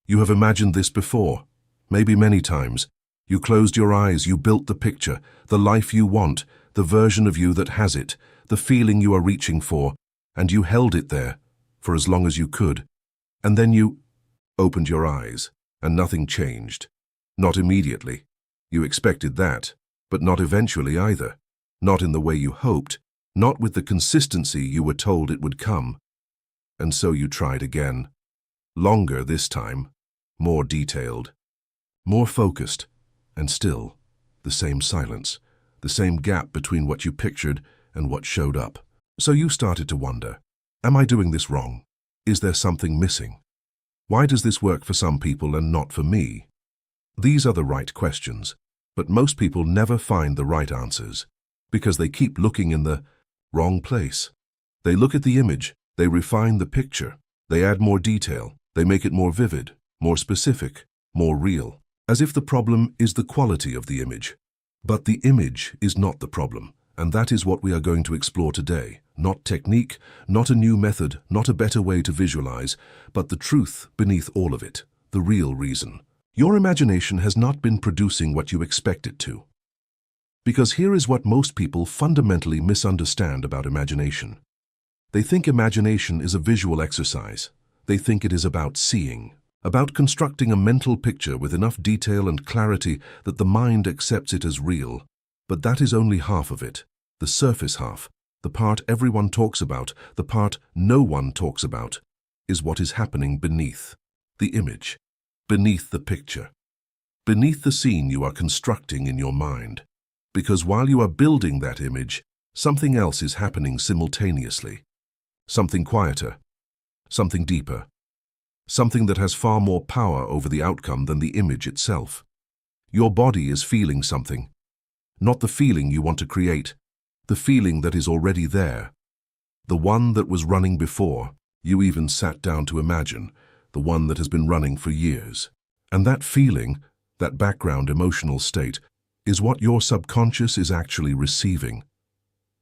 You have imagined this before, maybe many times. You closed your eyes, you built the picture, the life you want, the version of you that has it, the feeling you are reaching for, and you held it there for as long as you could. And then you opened your eyes, and nothing changed. Not immediately. You expected that, but not eventually either. Not in the way you hoped, not with the consistency you were told it would come. And so you tried again. Longer this time, more detailed, more focused, and still the same silence, the same gap between what you pictured and what showed up. So you started to wonder, am I doing this wrong? Is there something missing? Why does this work for some people and not for me? These are the right questions, but most people never find the right answers because they keep looking in the wrong place. They look at the image, they refine the picture, they add more detail, they make it more vivid, more specific, more real, as if the problem is the quality of the image. But the image is not the problem, and that is what we are going to explore today. Not technique, not a new method, not a better way to visualize, but the truth beneath all of it, the real reason. Your imagination has not been producing what you expect it to. Because here is what most people fundamentally misunderstand about imagination. They think imagination is a visual exercise. They think it is about seeing, about constructing a mental picture with enough detail and clarity that the mind accepts it as real. But that is only half of it, the surface half, the part everyone talks about, the part no one talks about, is what is happening beneath the image, beneath the picture, beneath the scene you are constructing in your mind. Because while you are building that image, something else is happening simultaneously. Something quieter, something deeper, something that has far more power over the outcome than the image itself. Your body is feeling something, not the feeling you want to create, the feeling that is already there, the one that was running before you even sat down to imagine, the one that has been running for years. And that feeling, that background emotional state, is what your subconscious is actually receiving.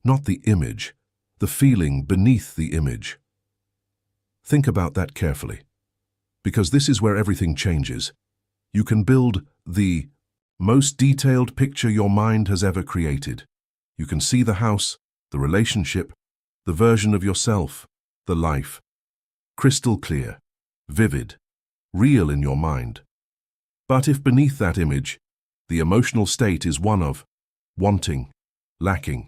Not the image, the feeling beneath the image. Think about that carefully, because this is where everything changes. You can build the most detailed picture your mind has ever created. You can see the house, the relationship, the version of yourself, the life, crystal clear, vivid, real in your mind. But if beneath that image, the emotional state is one of wanting, lacking,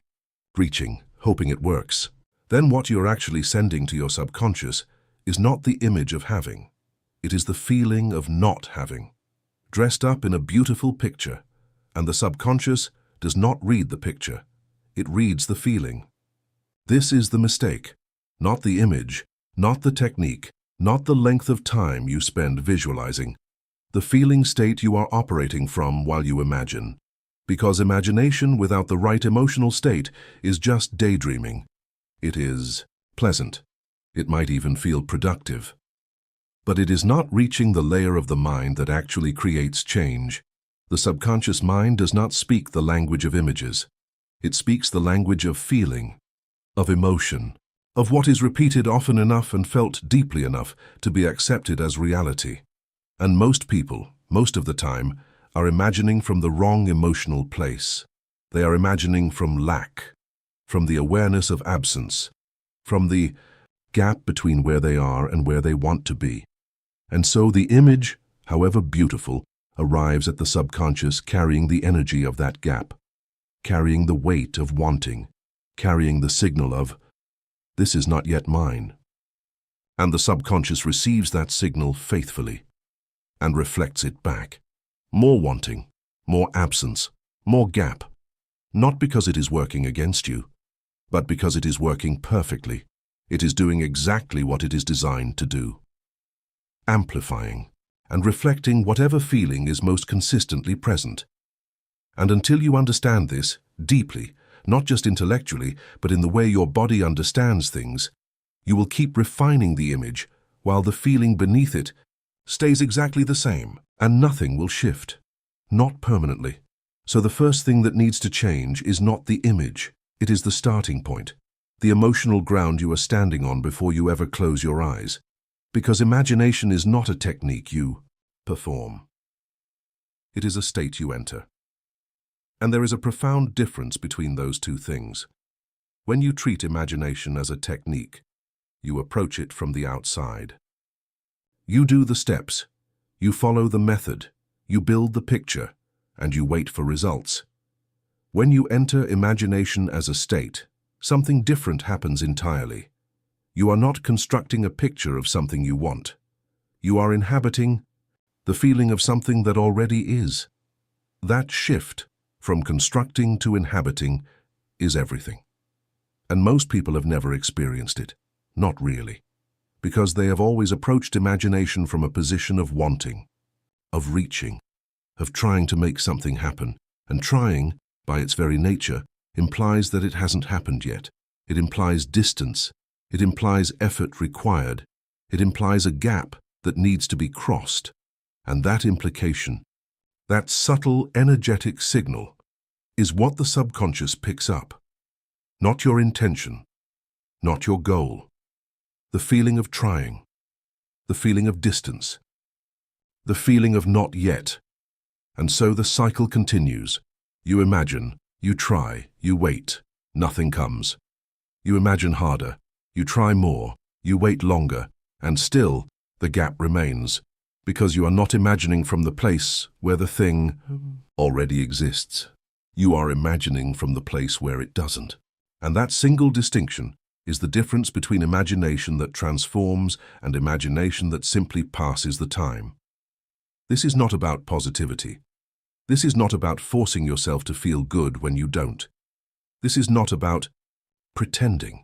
reaching, hoping it works, then what you're actually sending to your subconscious is not the image of having. It is the feeling of not having, dressed up in a beautiful picture, and the subconscious does not read the picture, it reads the feeling. This is the mistake, not the image, not the technique, not the length of time you spend visualizing, the feeling state you are operating from while you imagine. Because imagination without the right emotional state is just daydreaming. It is pleasant. It might even feel productive. But it is not reaching the layer of the mind that actually creates change. The subconscious mind does not speak the language of images. It speaks the language of feeling, of emotion, of what is repeated often enough and felt deeply enough to be accepted as reality. And most people, most of the time, are imagining from the wrong emotional place. They are imagining from lack, from the awareness of absence, from the gap between where they are and where they want to be. And so the image, however beautiful, arrives at the subconscious carrying the energy of that gap, carrying the weight of wanting, carrying the signal of, this is not yet mine. And the subconscious receives that signal faithfully and reflects it back. More wanting, more absence, more gap. Not because it is working against you, but because it is working perfectly. It is doing exactly what it is designed to do. Amplifying and reflecting whatever feeling is most consistently present. And until you understand this deeply, not just intellectually, but in the way your body understands things, you will keep refining the image while the feeling beneath it stays exactly the same, and nothing will shift. Not permanently. So the first thing that needs to change is not the image, it is the starting point, the emotional ground you are standing on before you ever close your eyes. Because imagination is not a technique you perform. It is a state you enter. And there is a profound difference between those two things. When you treat imagination as a technique, you approach it from the outside. You do the steps, you follow the method, you build the picture, and you wait for results. When you enter imagination as a state, something different happens entirely. You are not constructing a picture of something you want. You are inhabiting the feeling of something that already is. That shift from constructing to inhabiting is everything. And most people have never experienced it. Not really. Because they have always approached imagination from a position of wanting, of reaching, of trying to make something happen. And trying, by its very nature, implies that it hasn't happened yet. It implies distance. It implies effort required. It implies a gap that needs to be crossed. And that implication, that subtle energetic signal, is what the subconscious picks up. Not your intention, not your goal. The feeling of trying, the feeling of distance, the feeling of not yet. And so the cycle continues. You imagine, you try, you wait, nothing comes. You imagine harder, you try more, you wait longer, and still the gap remains, because you are not imagining from the place where the thing already exists. You are imagining from the place where it doesn't. And that single distinction is the difference between imagination that transforms and imagination that simply passes the time. This is not about positivity. This is not about forcing yourself to feel good when you don't. This is not about pretending.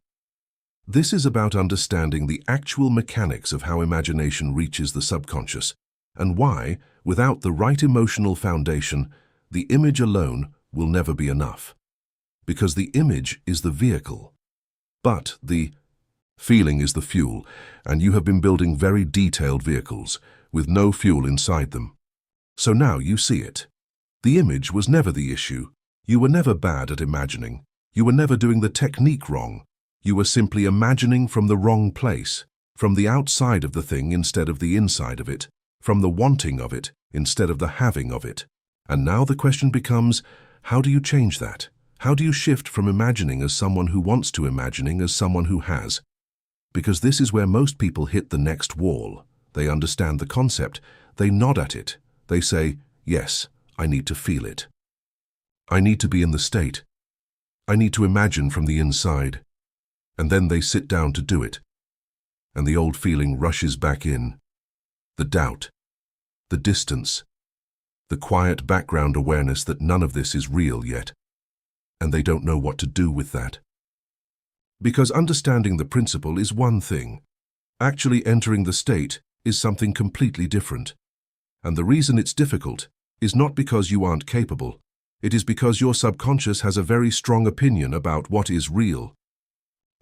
This is about understanding the actual mechanics of how imagination reaches the subconscious, and why, without the right emotional foundation, the image alone will never be enough. Because the image is the vehicle, but the feeling is the fuel, and you have been building very detailed vehicles with no fuel inside them. So now you see it. The image was never the issue. You were never bad at imagining. You were never doing the technique wrong. You were simply imagining from the wrong place, from the outside of the thing instead of the inside of it, from the wanting of it instead of the having of it. And now the question becomes, how do you change that? How do you shift from imagining as someone who wants to imagining as someone who has? Because this is where most people hit the next wall. They understand the concept. They nod at it. They say, yes, I need to feel it. I need to be in the state. I need to imagine from the inside. And then they sit down to do it. And the old feeling rushes back in. The doubt, the distance, the quiet background awareness that none of this is real yet. And they don't know what to do with that. Because understanding the principle is one thing. Actually entering the state is something completely different. And the reason it's difficult is not because you aren't capable. It is because your subconscious has a very strong opinion about what is real.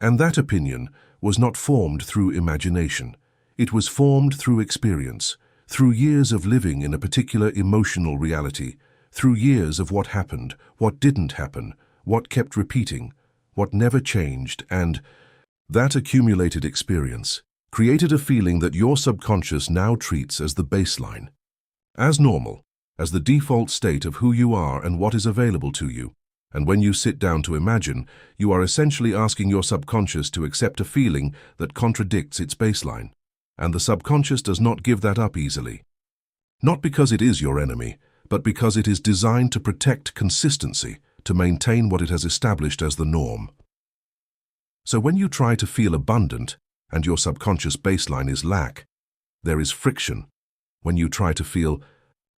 And that opinion was not formed through imagination. It was formed through experience, through years of living in a particular emotional reality, through years of what happened, what didn't happen, what kept repeating, what never changed, and that accumulated experience created a feeling that your subconscious now treats as the baseline, as normal, as the default state of who you are and what is available to you. And when you sit down to imagine, you are essentially asking your subconscious to accept a feeling that contradicts its baseline. And the subconscious does not give that up easily. Not because it is your enemy, but because it is designed to protect consistency, to maintain what it has established as the norm. So when you try to feel abundant, and your subconscious baseline is lack, there is friction. When you try to feel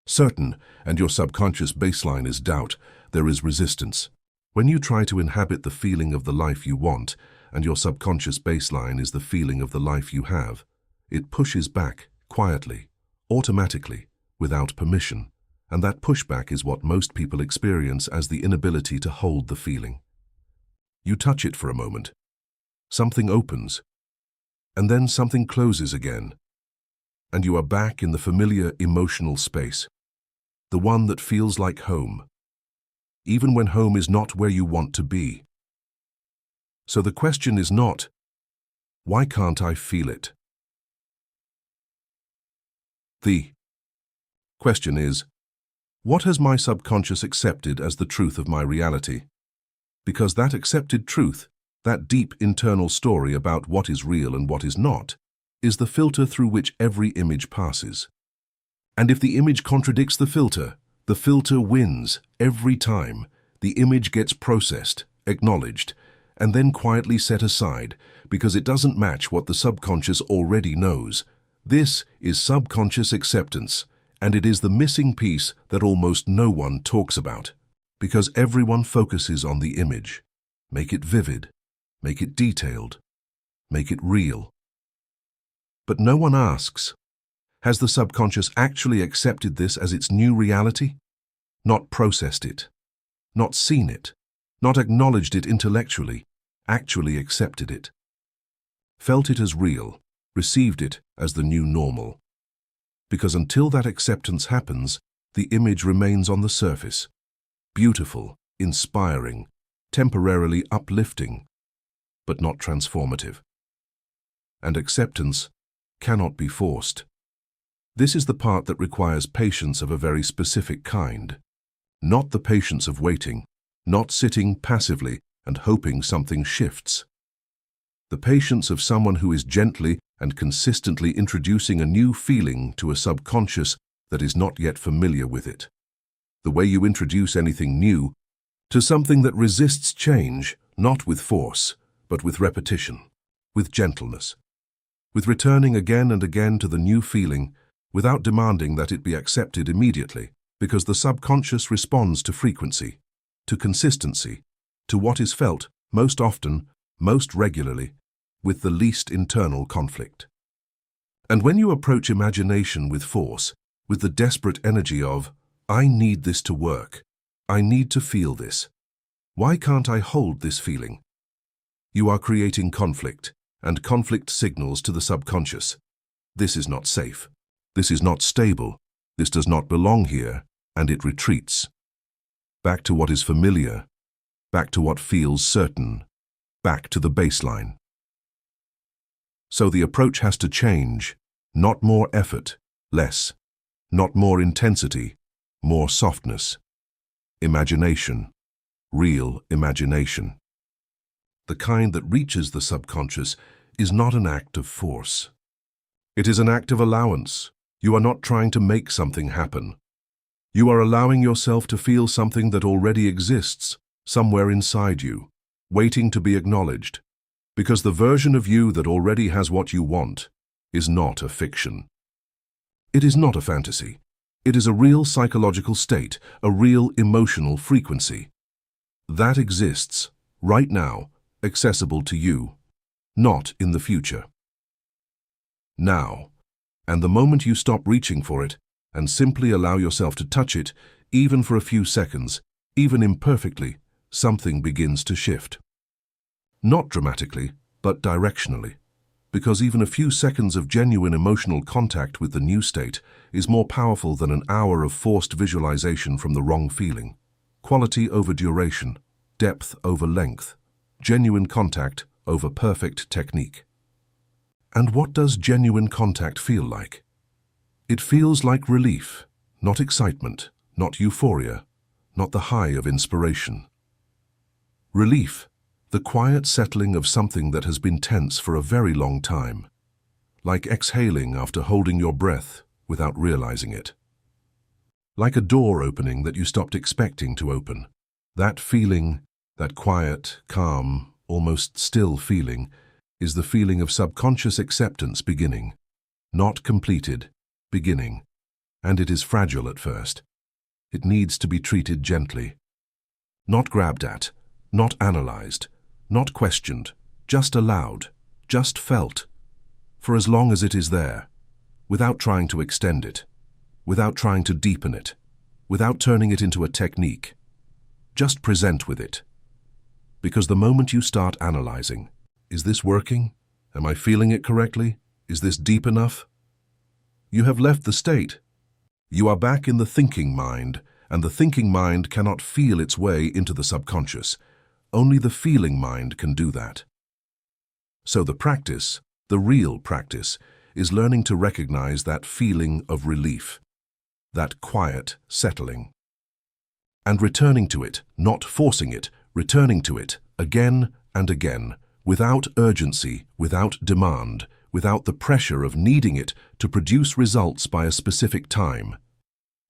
certain, and your subconscious baseline is doubt, there is resistance. When you try to inhabit the feeling of the life you want, and your subconscious baseline is the feeling of the life you have, it pushes back, quietly, automatically, without permission. And that pushback is what most people experience as the inability to hold the feeling. You touch it for a moment. Something opens, and then something closes again. And you are back in the familiar emotional space, the one that feels like home, even when home is not where you want to be. So the question is not, why can't I feel it? The question is, what has my subconscious accepted as the truth of my reality? Because that accepted truth, that deep internal story about what is real and what is not, is the filter through which every image passes. And if the image contradicts the filter wins every time. The image gets processed, acknowledged, and then quietly set aside because it doesn't match what the subconscious already knows. This is subconscious acceptance, and it is the missing piece that almost no one talks about, because everyone focuses on the image. Make it vivid, make it detailed, make it real. But no one asks, has the subconscious actually accepted this as its new reality? Not processed it, not seen it, not acknowledged it intellectually, actually accepted it. Felt it as real, received it as the new normal. Because until that acceptance happens, the image remains on the surface, beautiful, inspiring, temporarily uplifting, but not transformative. And acceptance cannot be forced. This is the part that requires patience of a very specific kind. Not the patience of waiting, not sitting passively and hoping something shifts. The patience of someone who is gently and consistently introducing a new feeling to a subconscious that is not yet familiar with it. The way you introduce anything new to something that resists change, not with force, but with repetition, with gentleness, with returning again and again to the new feeling without demanding that it be accepted immediately, because the subconscious responds to frequency, to consistency, to what is felt most often, most regularly, with the least internal conflict. And when you approach imagination with force, with the desperate energy of, I need this to work, I need to feel this, why can't I hold this feeling? You are creating conflict, and conflict signals to the subconscious. This is not safe. This is not stable. This does not belong here, and it retreats. Back to what is familiar, back to what feels certain, back to the baseline. So the approach has to change, not more effort, less, not more intensity, more softness. Imagination, real imagination. The kind that reaches the subconscious is not an act of force. It is an act of allowance. You are not trying to make something happen. You are allowing yourself to feel something that already exists somewhere inside you, waiting to be acknowledged, because the version of you that already has what you want is not a fiction. It is not a fantasy. It is a real psychological state, a real emotional frequency. That exists, right now, accessible to you, not in the future. Now, and the moment you stop reaching for it and simply allow yourself to touch it, even for a few seconds, even imperfectly, something begins to shift. Not dramatically, but directionally, because even a few seconds of genuine emotional contact with the new state is more powerful than an hour of forced visualization from the wrong feeling. Quality over duration, depth over length, genuine contact over perfect technique. And what does genuine contact feel like? It feels like relief, not excitement, not euphoria, not the high of inspiration. Relief, the quiet settling of something that has been tense for a very long time, like exhaling after holding your breath without realizing it. Like a door opening that you stopped expecting to open. That feeling, that quiet, calm, almost still feeling, is the feeling of subconscious acceptance beginning, not completed, beginning, and it is fragile at first. It needs to be treated gently. Not grabbed at, not analyzed, not questioned, just allowed, just felt, for as long as it is there, without trying to extend it, without trying to deepen it, without turning it into a technique. Just present with it. Because the moment you start analyzing, is this working? Am I feeling it correctly? Is this deep enough? You have left the state. You are back in the thinking mind, and the thinking mind cannot feel its way into the subconscious. Only the feeling mind can do that. So the practice, the real practice, is learning to recognize that feeling of relief. that quiet settling. And returning to it, not forcing it, returning to it again and again, without urgency, without demand, without the pressure of needing it to produce results by a specific time.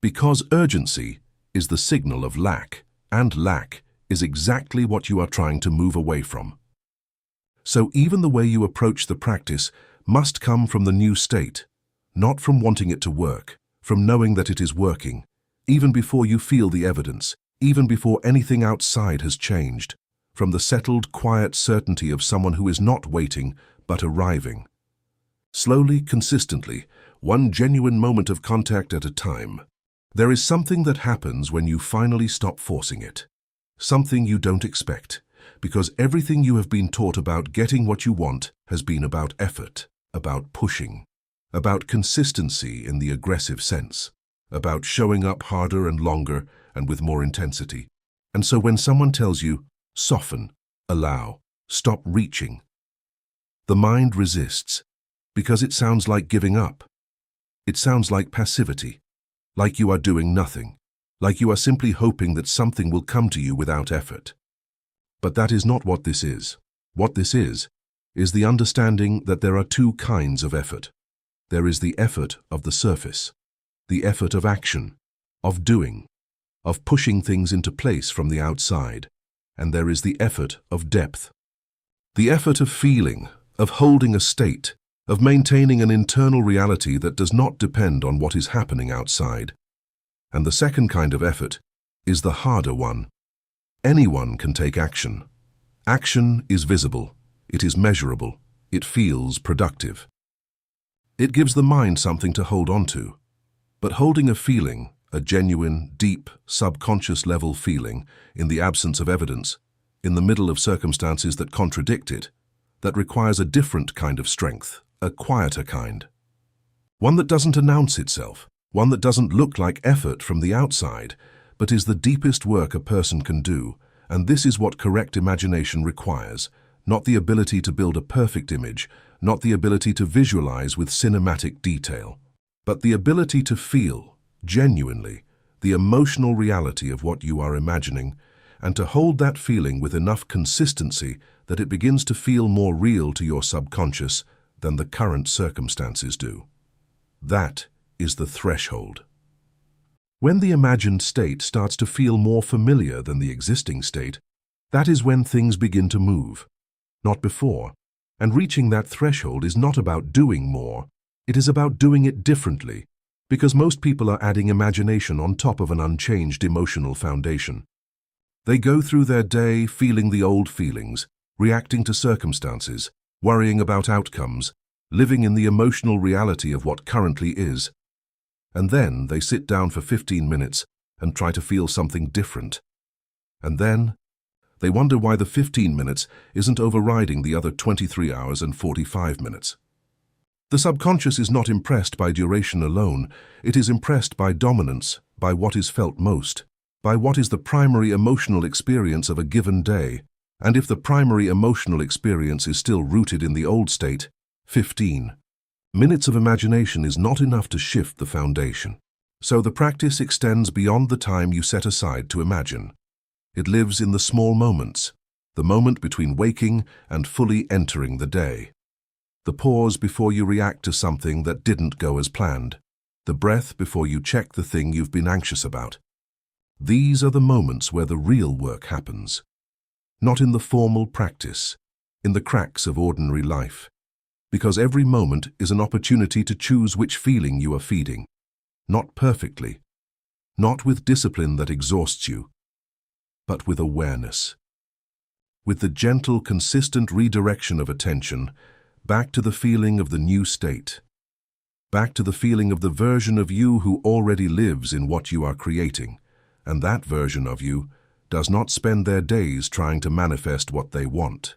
Because urgency is the signal of lack, and lack is exactly what you are trying to move away from. So even the way you approach the practice must come from the new state, not from wanting it to work, from knowing that it is working, even before you feel the evidence, even before anything outside has changed, from the settled, quiet certainty of someone who is not waiting, but arriving. Slowly, consistently, one genuine moment of contact at a time. There is something that happens when you finally stop forcing it. Something you don't expect, because everything you have been taught about getting what you want has been about effort, about pushing, about consistency in the aggressive sense, about showing up harder and longer and with more intensity. And so when someone tells you, soften, allow, stop reaching, the mind resists, because it sounds like giving up. It sounds like passivity, like you are doing nothing, like you are simply hoping that something will come to you without effort. But that is not what this is. What this is the understanding that there are two kinds of effort. There is the effort of the surface, the effort of action, of doing, of pushing things into place from the outside, and there is the effort of depth. The effort of feeling, of holding a state, of maintaining an internal reality that does not depend on what is happening outside. And the second kind of effort is the harder one. Anyone can take action. Action is visible, it is measurable, it feels productive. It gives the mind something to hold on to. But holding a feeling, a genuine, deep, subconscious level feeling, in the absence of evidence, in the middle of circumstances that contradict it, that requires a different kind of strength, a quieter kind. One that doesn't announce itself, one that doesn't look like effort from the outside, but is the deepest work a person can do, and this is what correct imagination requires, not the ability to build a perfect image, not the ability to visualize with cinematic detail, but the ability to feel, genuinely, the emotional reality of what you are imagining, and to hold that feeling with enough consistency that it begins to feel more real to your subconscious than the current circumstances do. That is the threshold. When the imagined state starts to feel more familiar than the existing state, that is when things begin to move, not before. And reaching that threshold is not about doing more, it is about doing it differently, because most people are adding imagination on top of an unchanged emotional foundation. They go through their day feeling the old feelings, reacting to circumstances, worrying about outcomes, living in the emotional reality of what currently is. And then they sit down for 15 minutes and try to feel something different. And then they wonder why the 15 minutes isn't overriding the other 23 hours and 45 minutes. The subconscious is not impressed by duration alone, it is impressed by dominance, by what is felt most, by what is the primary emotional experience of a given day, and if the primary emotional experience is still rooted in the old state, 15 minutes of imagination is not enough to shift the foundation. So the practice extends beyond the time you set aside to imagine. It lives in the small moments, the moment between waking and fully entering the day. The pause before you react to something that didn't go as planned. The breath before you check the thing you've been anxious about. These are the moments where the real work happens. Not in the formal practice, in the cracks of ordinary life. Because every moment is an opportunity to choose which feeling you are feeding. Not perfectly, not with discipline that exhausts you, but with awareness. With the gentle, consistent redirection of attention back to the feeling of the new state, back to the feeling of the version of you who already lives in what you are creating, and that version of you does not spend their days trying to manifest what they want.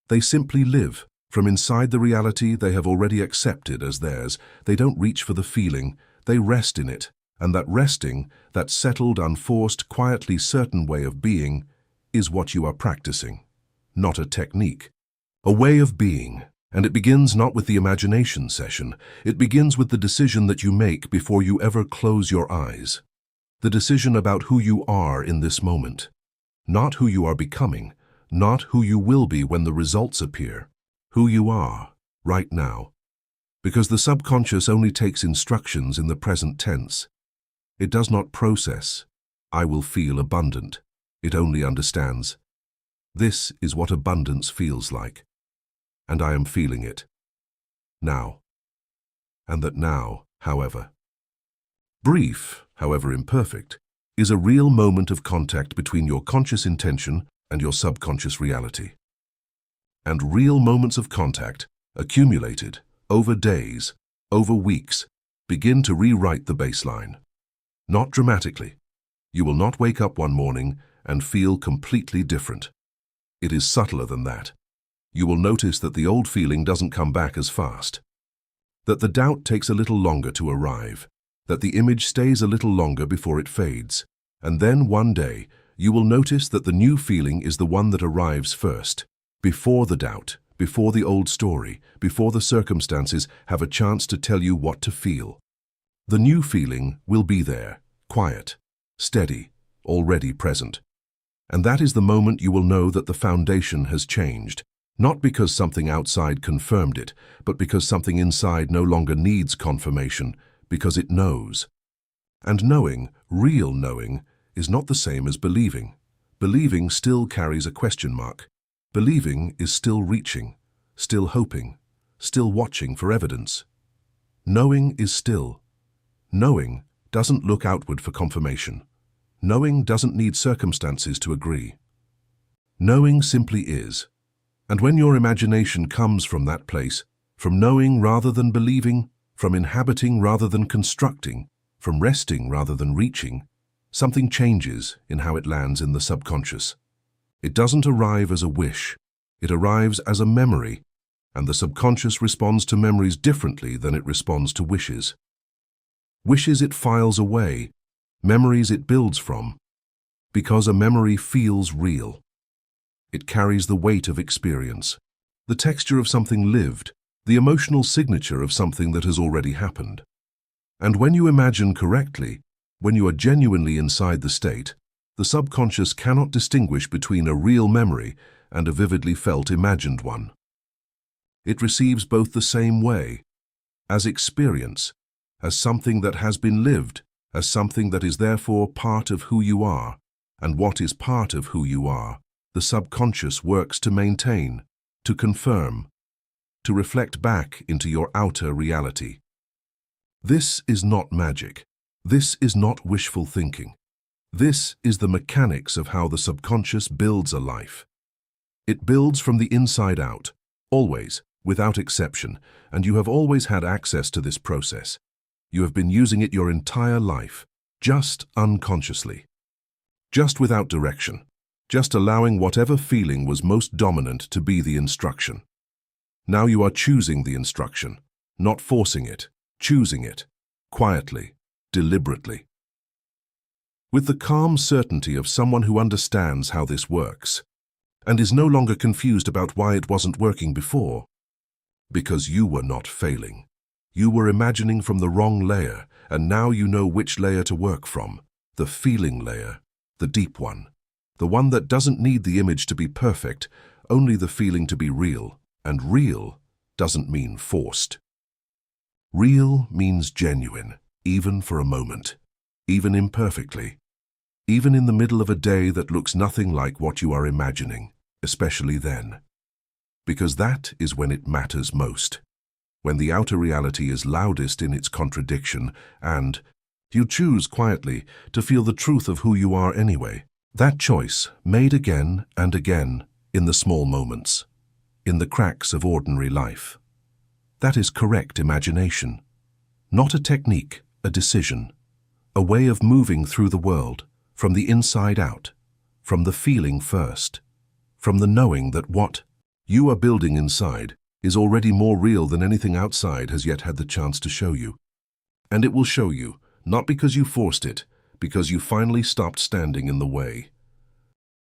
They simply live from inside the reality they have already accepted as theirs. They don't reach for the feeling, they rest in it, and that resting, that settled, unforced, quietly certain way of being, is what you are practicing. Not a technique, a way of being, And it begins not with the imagination session. It begins with the decision that you make before you ever close your eyes. The decision about who you are in this moment. Not who you are becoming, not who you will be when the results appear. Who you are, right now. Because the subconscious only takes instructions in the present tense. It does not process, I will feel abundant. It only understands. This is what abundance feels like. And I am feeling it. Now. And that now, however, brief, however imperfect, is a real moment of contact between your conscious intention and your subconscious reality. And real moments of contact, accumulated, over days, over weeks, begin to rewrite the baseline. Not dramatically. You will not wake up one morning and feel completely different. It is subtler than that. You will notice that the old feeling doesn't come back as fast. That the doubt takes a little longer to arrive. That the image stays a little longer before it fades. And then one day, you will notice that the new feeling is the one that arrives first. Before the doubt, before the old story, before the circumstances have a chance to tell you what to feel. The new feeling will be there, quiet, steady, already present. And that is the moment you will know that the foundation has changed. Not because something outside confirmed it, but because something inside no longer needs confirmation, because it knows. And knowing, real knowing, is not the same as believing. Believing still carries a question mark. Believing is still reaching, still hoping, still watching for evidence. Knowing is still. Knowing doesn't look outward for confirmation. Knowing doesn't need circumstances to agree. Knowing simply is. And when your imagination comes from that place, from knowing rather than believing, from inhabiting rather than constructing, from resting rather than reaching, something changes in how it lands in the subconscious. It doesn't arrive as a wish. It arrives as a memory, and the subconscious responds to memories differently than it responds to wishes. Wishes it files away, memories it builds from, because a memory feels real. It carries the weight of experience, the texture of something lived, the emotional signature of something that has already happened. And when you imagine correctly, when you are genuinely inside the state, the subconscious cannot distinguish between a real memory and a vividly felt imagined one. It receives both the same way, as experience, as something that has been lived, as something that is therefore part of who you are, and what is part of who you are, the subconscious works to maintain, to confirm, to reflect back into your outer reality. This is not magic. This is not wishful thinking. This is the mechanics of how the subconscious builds a life. It builds from the inside out, always, without exception, and you have always had access to this process. You have been using it your entire life, just unconsciously. Just without direction, just allowing whatever feeling was most dominant to be the instruction. Now you are choosing the instruction, not forcing it, choosing it, quietly, deliberately. With the calm certainty of someone who understands how this works, and is no longer confused about why it wasn't working before. Because you were not failing. You were imagining from the wrong layer, and now you know which layer to work from, the feeling layer, the deep one, the one that doesn't need the image to be perfect, only the feeling to be real, and real doesn't mean forced. Real means genuine, even for a moment, even imperfectly, even in the middle of a day that looks nothing like what you are imagining, especially then. Because that is when it matters most, when the outer reality is loudest in its contradiction, and you choose quietly to feel the truth of who you are anyway. That choice, made again and again, in the small moments, in the cracks of ordinary life. That is correct imagination. Not a technique, a decision, a way of moving through the world, from the inside out, from the feeling first, from the knowing that what you are building inside is already more real than anything outside has yet had the chance to show you. And it will show you, not because you forced it, because you finally stopped standing in the way.